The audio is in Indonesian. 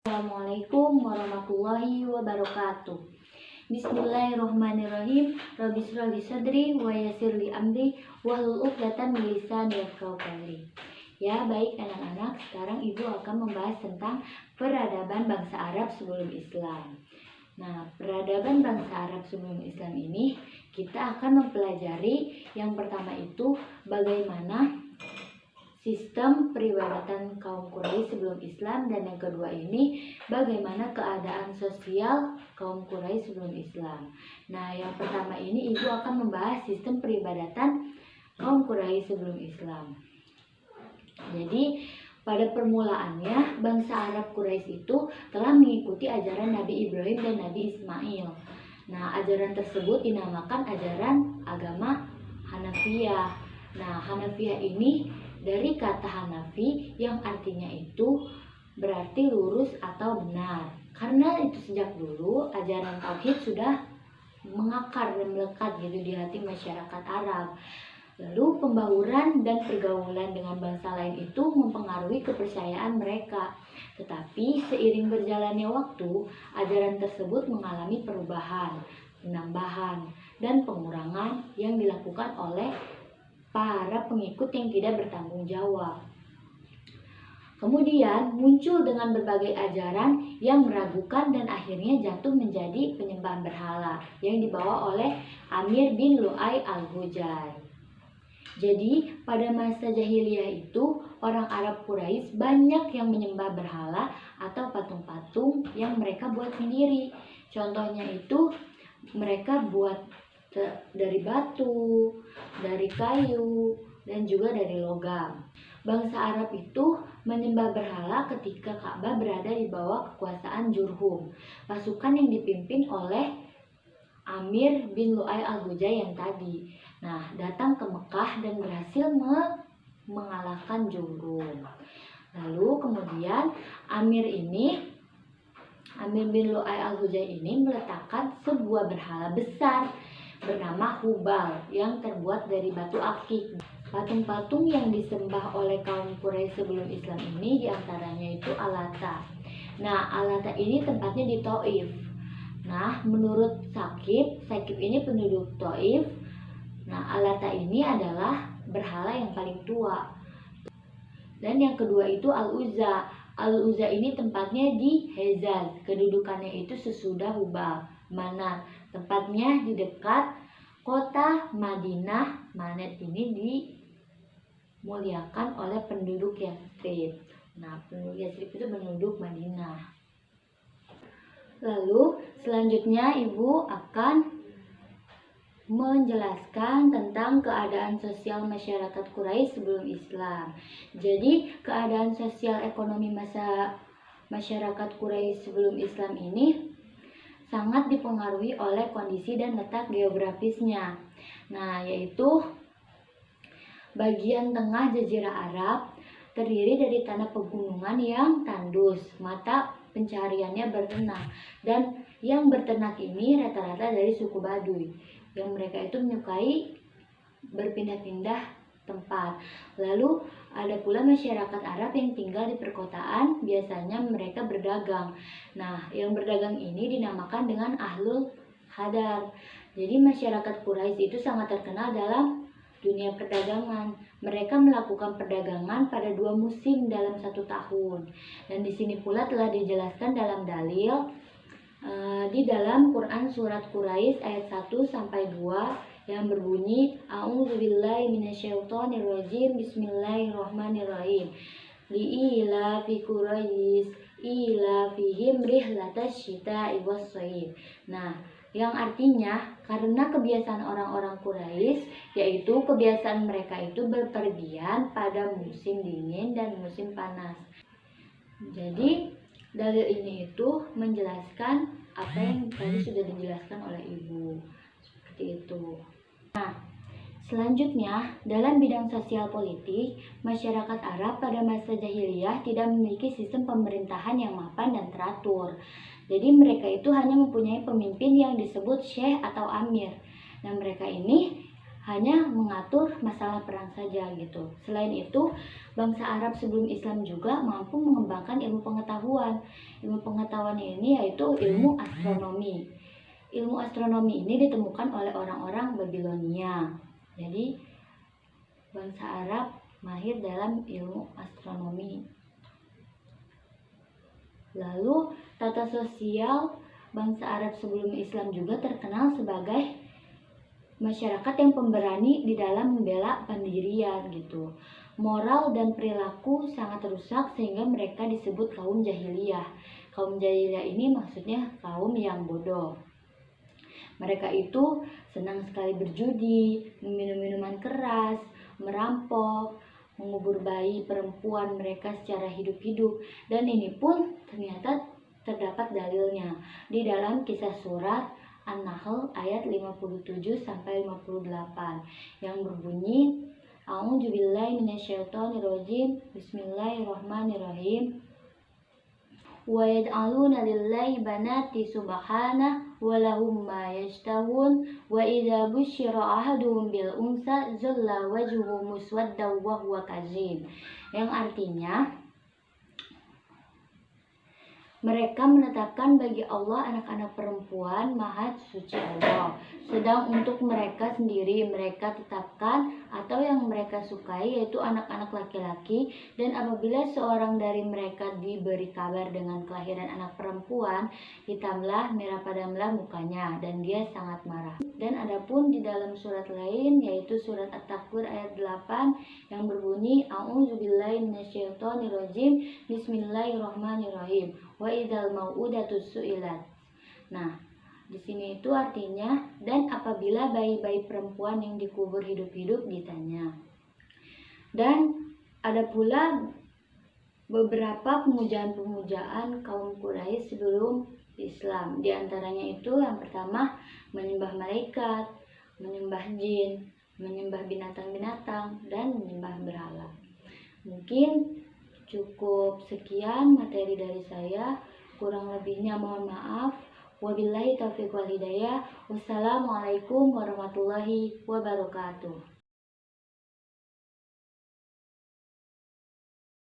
Assalamualaikum warahmatullahi wabarakatuh. Bismillahirrahmanirrahim. Rabbi shrah li sadri wa yassir li amri wahlul 'uqdatam min lisani yafqahu qawli. Ya, baik anak-anak, sekarang Ibu akan membahas tentang peradaban bangsa Arab sebelum Islam. Nah, peradaban bangsa Arab sebelum Islam ini kita akan mempelajari yang pertama itu bagaimana sistem peribadatan kaum Quraisy sebelum Islam, dan yang kedua ini bagaimana keadaan sosial kaum Quraisy sebelum Islam. Nah, yang pertama ini Ibu akan membahas sistem peribadatan kaum Quraisy sebelum Islam. Jadi, pada permulaannya bangsa Arab Quraisy itu telah mengikuti ajaran Nabi Ibrahim dan Nabi Ismail. Nah, ajaran tersebut dinamakan ajaran agama Hanafiyah. Nah, Hanafiyah ini dari kata Hanafi yang artinya itu berarti lurus atau benar. Karena itu sejak dulu ajaran tauhid sudah mengakar dan melekat gitu di hati masyarakat Arab. Lalu pembauran dan pergaulan dengan bangsa lain itu mempengaruhi kepercayaan mereka. Tetapi seiring berjalannya waktu, ajaran tersebut mengalami perubahan, penambahan, dan pengurangan yang dilakukan oleh para pengikut yang tidak bertanggung jawab. Kemudian muncul dengan berbagai ajaran yang meragukan dan akhirnya jatuh menjadi penyembahan berhala yang dibawa oleh Amir bin Lu'ay al-Hujai. Jadi pada masa jahiliyah itu orang Arab Quraisy banyak yang menyembah berhala atau patung-patung yang mereka buat sendiri. Contohnya itu mereka buat dari batu, dari kayu, dan juga dari logam. Bangsa Arab itu menyembah berhala ketika Ka'bah berada di bawah kekuasaan Jurhum, pasukan yang dipimpin oleh Amir bin Lu'ay al-Hujai yang tadi. Nah, datang ke Mekah dan berhasil mengalahkan Jurhum. Lalu kemudian Amir bin Lu'ay al-Hujai ini meletakkan sebuah berhala besar bernama Hubal yang terbuat dari batu akik. Patung-patung yang disembah oleh kaum Quraisy sebelum Islam ini diantaranya itu Alata. Nah, Alata ini tempatnya di Thaif. Nah, menurut Sakib ini penduduk Thaif. Nah, Alata ini adalah berhala yang paling tua. Dan yang kedua itu Al-Uzza. Al-Uzza ini tempatnya di Hejaz. Kedudukannya itu sesudah Hubal. Mana tempatnya di dekat kota Madinah. Manet ini dimuliakan oleh penduduk Yathrib. Nah, penduduk Yathrib itu penduduk Madinah. Lalu selanjutnya Ibu akan menjelaskan tentang keadaan sosial masyarakat Quraisy sebelum Islam. Jadi keadaan sosial ekonomi masyarakat Quraisy sebelum Islam ini sangat dipengaruhi oleh kondisi dan letak geografisnya. Nah, yaitu bagian tengah Jazirah Arab terdiri dari tanah pegunungan yang tandus, mata pencahariannya berternak, dan yang berternak ini rata-rata dari suku Baduy, yang mereka itu menyukai berpindah-pindah tempat. Lalu ada pula masyarakat Arab yang tinggal di perkotaan, biasanya mereka berdagang. Nah, yang berdagang ini dinamakan dengan Ahlul Hadar. Jadi masyarakat Quraisy itu sangat terkenal dalam dunia perdagangan. Mereka melakukan perdagangan pada 2 musim dalam 1 tahun. Dan di sini pula telah dijelaskan dalam dalil di dalam Quran surat Quraisy ayat 1 sampai 2 yang berbunyi A'udzubillahi minasyaitonirrajim, bismillahirrahmanirrahim. Li'ilafi Quraisy ilafihim rihlatasyita'i was-shayf. Nah, yang artinya karena kebiasaan orang-orang Quraisy, yaitu kebiasaan mereka itu berpergian pada musim dingin dan musim panas. Jadi dalil ini itu menjelaskan apa yang tadi sudah dijelaskan oleh Ibu. Seperti itu. Nah, selanjutnya dalam bidang sosial politik, masyarakat Arab pada masa jahiliyah tidak memiliki sistem pemerintahan yang mapan dan teratur. Jadi mereka itu hanya mempunyai pemimpin yang disebut syekh atau amir. Nah, mereka ini hanya mengatur masalah perang saja gitu. Selain itu, bangsa Arab sebelum Islam juga mampu mengembangkan ilmu pengetahuan. Ilmu pengetahuan ini yaitu ilmu astronomi. Ilmu astronomi ini ditemukan oleh orang-orang Babilonia. Jadi, bangsa Arab mahir dalam ilmu astronomi. Lalu, tata sosial bangsa Arab sebelum Islam juga terkenal sebagai masyarakat yang pemberani di dalam membela pendirian gitu. Moral dan perilaku sangat rusak sehingga mereka disebut kaum jahiliyah. Kaum jahiliyah ini maksudnya kaum yang bodoh. Mereka itu senang sekali berjudi, meminum minuman keras, merampok, mengubur bayi perempuan mereka secara hidup-hidup. Dan ini pun ternyata terdapat dalilnya di dalam kisah surat An-Nahl ayat 57 sampai 58 yang berbunyi, A'udzubillahi minasyaitonirrajim, Bismillahirrahmanirrahim. Wa yaj'aluna lillahi banati subhanahu wa lahum ma yashtahun wa idza busyira ahaduhum bil unsa zalla wajhuhu muswaddan wa huwa kazim. Yang artinya, mereka menetapkan bagi Allah anak-anak perempuan maha suci Allah. Sedang untuk mereka sendiri mereka tetapkan atau yang mereka sukai yaitu anak-anak laki-laki. Dan apabila seorang dari mereka diberi kabar dengan kelahiran anak perempuan, hitamlah merah padamlah mukanya dan dia sangat marah. Dan adapun di dalam surat lain yaitu surat At-Takwir ayat 8 yang berbunyi, A'udzubillahi minasyaitonirrajim, Bismillahirrahmanirrahim. Wa idzal mau'udatu su'ilat. Nah, di sini itu artinya, dan apabila bayi-bayi perempuan yang dikubur hidup-hidup ditanya. Dan ada pula beberapa pemujaan-pemujaan kaum Quraisy sebelum Islam. Di antaranya itu yang pertama menyembah malaikat, menyembah jin, menyembah binatang-binatang, dan menyembah berhala. Mungkin cukup sekian materi dari saya, kurang lebihnya mohon maaf. Wabillahi taufiq wal hidayah. Wassalamualaikum warahmatullahi wabarakatuh.